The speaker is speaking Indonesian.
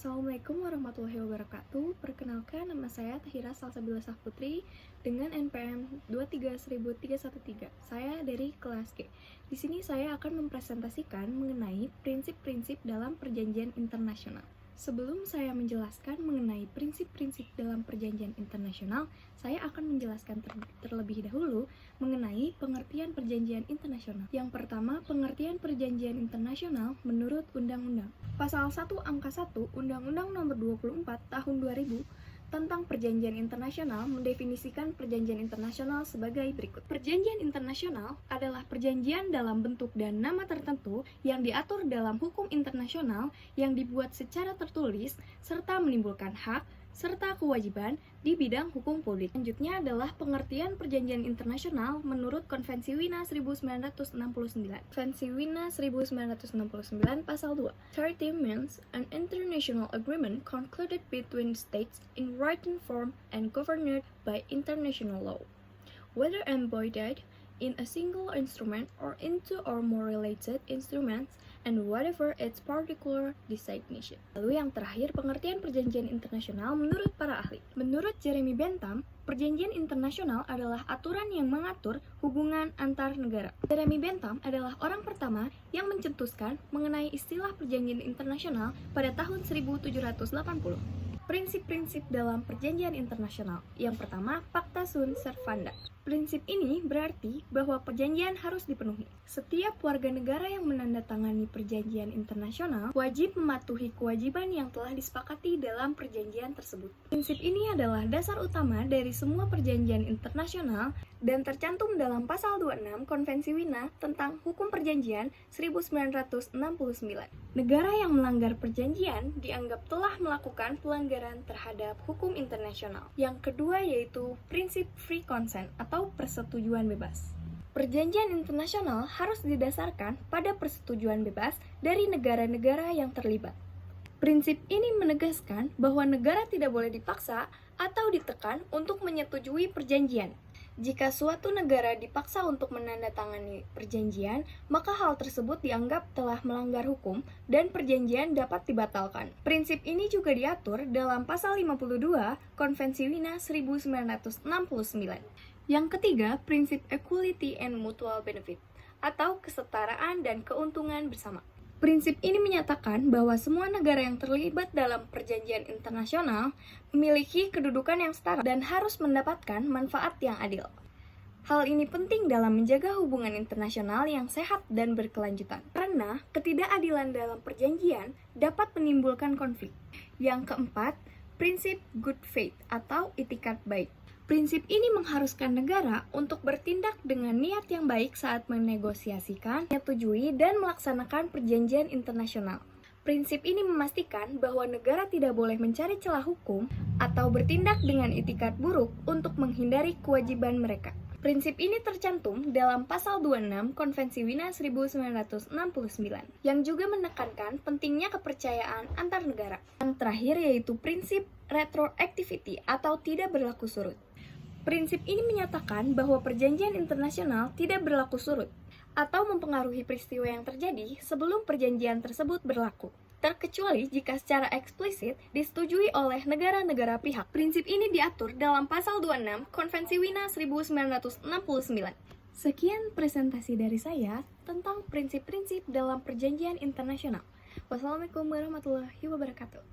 Assalamualaikum warahmatullahi wabarakatuh. Perkenalkan, nama saya Tahira Salsabila Safputri dengan NPM 2311313. Saya dari kelas G. Di sini saya akan mempresentasikan mengenai prinsip-prinsip dalam perjanjian internasional. Sebelum saya menjelaskan mengenai prinsip-prinsip dalam perjanjian internasional, saya akan menjelaskan terlebih dahulu mengenai pengertian perjanjian internasional. Yang pertama, pengertian perjanjian internasional menurut Undang-Undang. Pasal 1 Angka 1 Undang-Undang Nomor 24 Tahun 2000 tentang Perjanjian Internasional mendefinisikan perjanjian internasional sebagai berikut. Perjanjian internasional adalah perjanjian dalam bentuk dan nama tertentu yang diatur dalam hukum internasional yang dibuat secara tertulis serta menimbulkan hak serta kewajiban di bidang hukum publik. Selanjutnya adalah pengertian perjanjian internasional menurut Konvensi Wina 1969. Konvensi Wina 1969 Pasal 2. Treaty means an international agreement concluded between states in written form and governed by international law, whether embodied in a single instrument or in two or more related instruments, and whatever its particular designation. Lalu yang terakhir, pengertian perjanjian internasional menurut para ahli. Menurut Jeremy Bentham, perjanjian internasional adalah aturan yang mengatur hubungan antar negara. Jeremy Bentham adalah orang pertama yang mencetuskan mengenai istilah perjanjian internasional pada tahun 1780. Prinsip-prinsip dalam perjanjian internasional. Yang pertama, Pacta sunt servanda. Prinsip ini berarti bahwa perjanjian harus dipenuhi. Setiap warga negara yang menandatangani perjanjian internasional wajib mematuhi kewajiban yang telah disepakati dalam perjanjian tersebut. Prinsip ini adalah dasar utama dari semua perjanjian internasional dan tercantum dalam Pasal 26 Konvensi Wina tentang Hukum Perjanjian 1969. Negara yang melanggar perjanjian dianggap telah melakukan pelanggaran terhadap hukum internasional. Yang kedua yaitu prinsip free consent atau persetujuan bebas. Perjanjian internasional harus didasarkan pada persetujuan bebas dari negara-negara yang terlibat. Prinsip ini menegaskan bahwa negara tidak boleh dipaksa atau ditekan untuk menyetujui perjanjian. Jika suatu negara dipaksa untuk menandatangani perjanjian, maka hal tersebut dianggap telah melanggar hukum dan perjanjian dapat dibatalkan. Prinsip ini juga diatur dalam Pasal 52 Konvensi Wina 1969. Yang ketiga, prinsip equality and mutual benefit atau kesetaraan dan keuntungan bersama. Prinsip ini menyatakan bahwa semua negara yang terlibat dalam perjanjian internasional memiliki kedudukan yang setara dan harus mendapatkan manfaat yang adil. Hal ini penting dalam menjaga hubungan internasional yang sehat dan berkelanjutan, karena ketidakadilan dalam perjanjian dapat menimbulkan konflik. Yang keempat, prinsip good faith atau itikat baik. Prinsip ini mengharuskan negara untuk bertindak dengan niat yang baik saat menegosiasikan, menyetujui, dan melaksanakan perjanjian internasional. Prinsip ini memastikan bahwa negara tidak boleh mencari celah hukum atau bertindak dengan itikat buruk untuk menghindari kewajiban mereka. Prinsip ini tercantum dalam Pasal 26 Konvensi Wina 1969, yang juga menekankan pentingnya kepercayaan antar negara. Yang terakhir yaitu prinsip retroactivity atau tidak berlaku surut. Prinsip ini menyatakan bahwa perjanjian internasional tidak berlaku surut atau mempengaruhi peristiwa yang terjadi sebelum perjanjian tersebut berlaku, terkecuali jika secara eksplisit disetujui oleh negara-negara pihak. Prinsip ini diatur dalam Pasal 26 Konvensi Wina 1969. Sekian presentasi dari saya tentang prinsip-prinsip dalam perjanjian internasional. Wassalamualaikum warahmatullahi wabarakatuh.